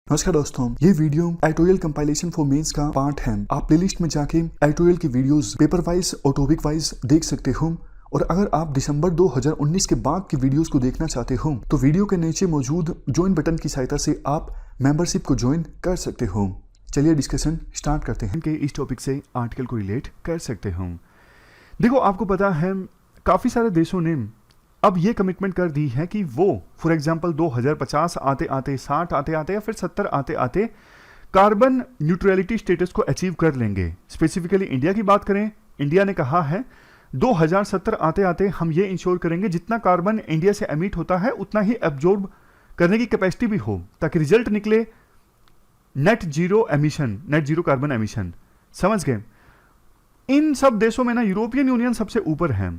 नमस्कार दोस्तों, ये video editorial compilation for mains का पार्ट है। आप प्लेलिस्ट में जाके एडिटोरियल की वीडियोस पेपर वाइज और टॉपिक वाइज देख सकते हो। और अगर आप दिसंबर 2019 के बाद की वीडियोस को देखना चाहते हो तो वीडियो के नीचे मौजूद ज्वाइन बटन की सहायता से आप मेंबरशिप को ज्वाइन कर सकते हो। चलिए डिस्कशन स्टार्ट करते हैं कि इस टॉपिक से आर्टिकल को रिलेट कर सकते हो। देखो, आपको पता है काफ़ी सारे देशों ने अब ये कमिटमेंट कर दी है कि वो फॉर एग्जांपल 2050 आते आते, 60 आते आते या फिर 70 आते आते कार्बन न्यूट्रलिटी स्टेटस को अचीव कर लेंगे। स्पेसिफिकली इंडिया की बात करें, इंडिया ने कहा है 2070 आते आते हम ये इंश्योर करेंगे जितना कार्बन इंडिया से एमिट होता है उतना ही एब्जॉर्ब करने की कैपेसिटी भी हो, ताकि रिजल्ट निकले net zero emission, net zero carbon emission. समझ गए? इन सब देशों में ना यूरोपियन यूनियन सबसे ऊपर है।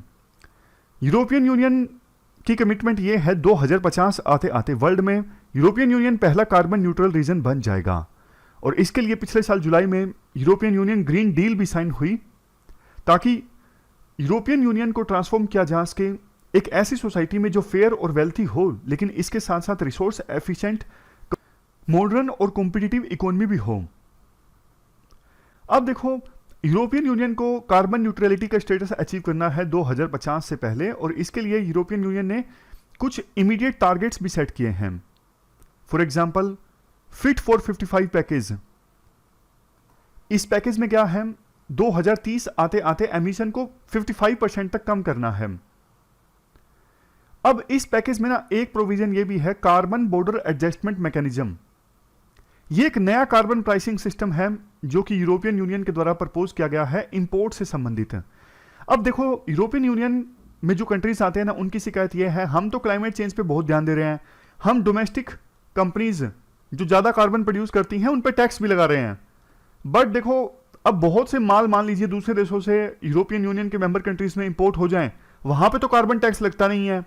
यूरोपियन यूनियन की कमिटमेंट ये है 2050 आते आते वर्ल्ड में यूरोपियन यूनियन पहला कार्बन न्यूट्रल रीजन बन जाएगा। और इसके लिए पिछले साल जुलाई में यूरोपियन यूनियन ग्रीन डील भी साइन हुई, ताकि यूरोपियन यूनियन को ट्रांसफॉर्म किया जा सके एक ऐसी सोसाइटी में जो फेयर और वेल्थी हो, लेकिन इसके साथ साथ रिसोर्स एफिशिएंट, मॉडर्न और कॉम्पिटिटिव इकोनॉमी भी हो। अब देखो, यूरोपियन यूनियन को कार्बन न्यूट्रलिटी का स्टेटस अचीव करना है 2050 से पहले, और इसके लिए यूरोपियन यूनियन ने कुछ इमीडिएट टारगेट्स भी सेट किए हैं। For example fit for 55 package. इस पैकेज में क्या है, 2030 आते आते एमिशन को 55% तक कम करना है। अब इस पैकेज में ना एक प्रोविजन ये भी है, कार्बन बॉर्डर एडजस्टमेंट मैकेनिज्म। ये एक नया कार्बन प्राइसिंग सिस्टम है जो कि यूरोपियन यूनियन के द्वारा प्रपोज किया गया है, इंपोर्ट से संबंधित है। अब देखो, यूरोपियन यूनियन में जो कंट्रीज आते हैं ना, उनकी शिकायत ये है, हम तो क्लाइमेट चेंज पे बहुत ध्यान दे रहे हैं, हम डोमेस्टिक कंपनीज जो ज्यादा कार्बन प्रोड्यूस करती हैं उन पे टैक्स भी लगा रहे हैं। बट देखो, अब बहुत से माल मान लीजिए दूसरे देशों से यूरोपियन यूनियन के मेंबर कंट्रीज में इंपोर्ट हो जाएं, वहां पे तो कार्बन टैक्स लगता नहीं है,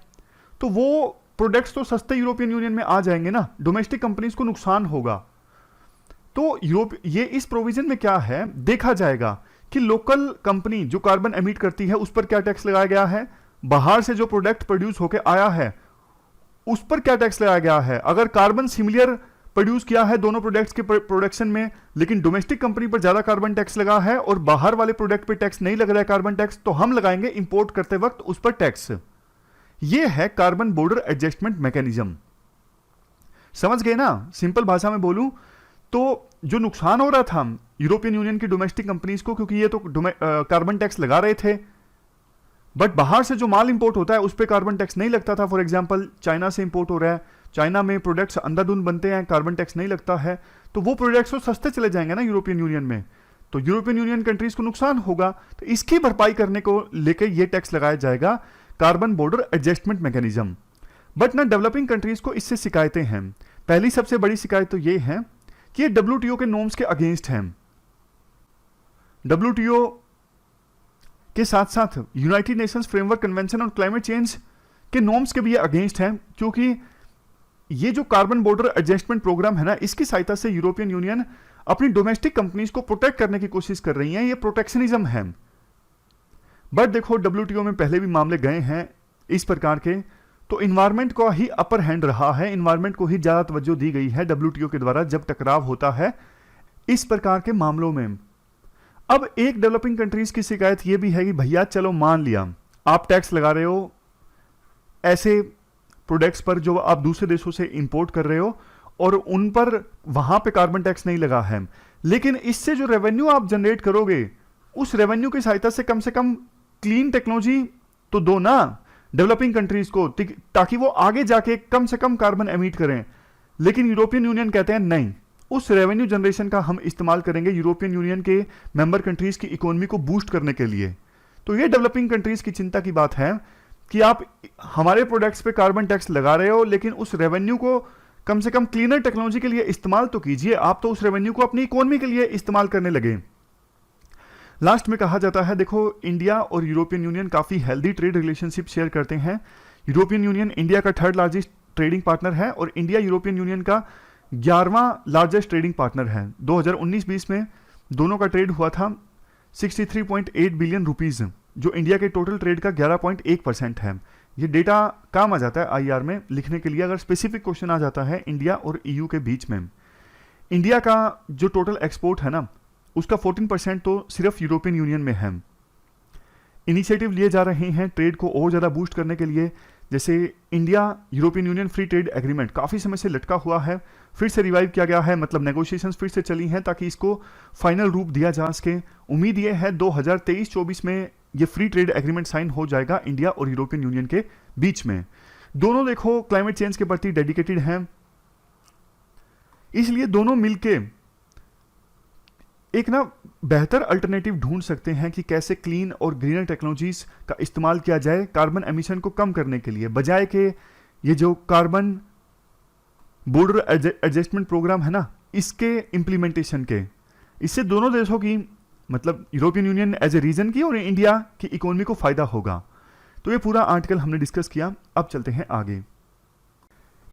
तो वो प्रोडक्ट्स तो सस्ते यूरोपियन यूनियन में आ जाएंगे ना, डोमेस्टिक कंपनीज को नुकसान होगा। तो ये इस प्रोविजन में क्या है, देखा जाएगा कि लोकल कंपनी जो कार्बन एमिट करती है उस पर क्या टैक्स लगाया गया है, बाहर से जो प्रोडक्ट प्रोड्यूस होकर आया है उस पर क्या टैक्स लगाया गया है। अगर कार्बन सिमिलर प्रोड्यूस किया है दोनों प्रोडक्ट्स के प्रोडक्शन में, लेकिन डोमेस्टिक कंपनी पर ज्यादा कार्बन टैक्स लगा है और बाहर वाले प्रोडक्ट पर टैक्स नहीं लग रहा है कार्बन टैक्स, तो हम लगाएंगे इंपोर्ट करते वक्त उस पर टैक्स। यह है कार्बन बॉर्डर एडजस्टमेंट मैकेनिज्म। समझ गए ना? सिंपल भाषा में बोलूं तो जो नुकसान हो रहा था यूरोपियन यूनियन की डोमेस्टिक कंपनीज को, क्योंकि ये तो कार्बन टैक्स लगा रहे थे, बट बाहर से जो माल इंपोर्ट होता है उस पर कार्बन टैक्स नहीं लगता था। फॉर एग्जांपल चाइना से इंपोर्ट हो रहा है, चाइना में प्रोडक्ट्स अंधाधुंध बनते हैं, कार्बन टैक्स नहीं लगता है, तो वो प्रोडक्ट्स तो सस्ते चले जाएंगे ना यूरोपियन यूनियन में, तो यूरोपियन यूनियन कंट्रीज को नुकसान होगा। तो इसकी भरपाई करने को लेकर ये टैक्स लगाया जाएगा, carbon border adjustment mechanism. But ना डेवलपिंग कंट्रीज को इससे शिकायतें हैं। पहली सबसे बड़ी शिकायत तो ये है कि ये WTO के नॉर्म्स के अगेंस्ट हैं। WTO के साथ साथ United Nations framework convention on climate change के नॉर्म्स के भी ये अगेंस्ट हैं, क्योंकि ये जो कार्बन बॉर्डर एडजस्टमेंट प्रोग्राम है ना, इसकी सहायता से यूरोपियन यूनियन अपनी डोमेस्टिक कंपनीज को प्रोटेक्ट करने की कोशिश कर रही है। ये प्रोटेक्शनिज्म है। बट देखो, WTO में पहले भी मामले गए हैं इस प्रकार के, तो इन्वायरमेंट को ही अपर हैंड रहा है, इन्वायरमेंट को ही ज्यादा तवज्जो दी गई है WTO के द्वारा जब टकराव होता है इस प्रकार के मामलों में। अब एक डेवलपिंग कंट्रीज की शिकायत यह भी है कि भैया चलो मान लिया आप टैक्स लगा रहे हो ऐसे प्रोडक्ट्स पर जो आप दूसरे देशों से इंपोर्ट कर रहे हो और उन पर वहां पे कार्बन टैक्स नहीं लगा है, लेकिन इससे जो रेवेन्यू आप जनरेट करोगे उस रेवेन्यू की सहायता से कम क्लीन टेक्नोलॉजी तो दो ना डेवलपिंग कंट्रीज को, ताकि वो आगे जाके कम से कम कार्बन एमिट करें। लेकिन यूरोपियन यूनियन कहते हैं नहीं, उस रेवेन्यू जनरेशन का हम इस्तेमाल करेंगे यूरोपियन यूनियन के मेंबर कंट्रीज की इकोनॉमी को बूस्ट करने के लिए। तो ये डेवलपिंग कंट्रीज की चिंता की बात है कि आप हमारे प्रोडक्ट्स पे कार्बन टैक्स लगा रहे हो, लेकिन उस रेवेन्यू को कम से कम क्लीनर टेक्नोलॉजी के लिए इस्तेमाल तो कीजिए। आप तो उस रेवेन्यू को अपनी इकोनॉमी के लिए इस्तेमाल करने लगे। लास्ट में कहा जाता है, देखो इंडिया और यूरोपियन यूनियन काफी हेल्दी ट्रेड रिलेशनशिप शेयर करते हैं। यूरोपियन यूनियन इंडिया का 3rd लार्जेस्ट ट्रेडिंग पार्टनर है और इंडिया यूरोपियन यूनियन का 11वां लार्जेस्ट ट्रेडिंग पार्टनर है। 2019-20 में दोनों का ट्रेड हुआ था 63.8 बिलियन रुपीज, जो इंडिया के टोटल ट्रेड का 11.1% है। ये डेटा काम आ जाता है IR में लिखने के लिए, अगर स्पेसिफिक क्वेश्चन आ जाता है इंडिया और EU के बीच में। इंडिया का जो टोटल एक्सपोर्ट है ना, उसका 14% तो सिर्फ यूरोपियन यूनियन में है। इनिशिएटिव लिए जा रहे हैं ट्रेड को और ज़्यादा बूस्ट करने के लिए, जैसे India European union free trade agreement काफ़ी समय से लटका हुआ है, फिर से रिवाइव किया गया है, मतलब नेगोशिएशंस फिर से चली हैं ताकि इसको फाइनल रूप दिया जा सके। उम्मीद ये है 2023-24 में ये फ्री ट्रेड एग्रीमेंट साइन हो जाएगा इंडिया और यूरोपियन यूनियन के बीच में। दोनों देखो क्लाइमेट चेंज के प्रति डेडिकेटेड हैं, इसलिए दोनों मिलके एक ना बेहतर अल्टरनेटिव ढूंढ सकते हैं कि कैसे क्लीन और ग्रीनर टेक्नोलॉजीज का इस्तेमाल किया जाए कार्बन एमिशन को कम करने के लिए, बजाय के ये जो कार्बन बॉर्डर एडजस्टमेंट प्रोग्राम है ना, इसके इम्प्लीमेंटेशन के। इससे दोनों देशों की, मतलब European Union as a region की और इंडिया की इकोनॉमी को फायदा होगा। तो ये पूरा आर्टिकल हमने डिस्कस किया। अब चलते हैं आगे।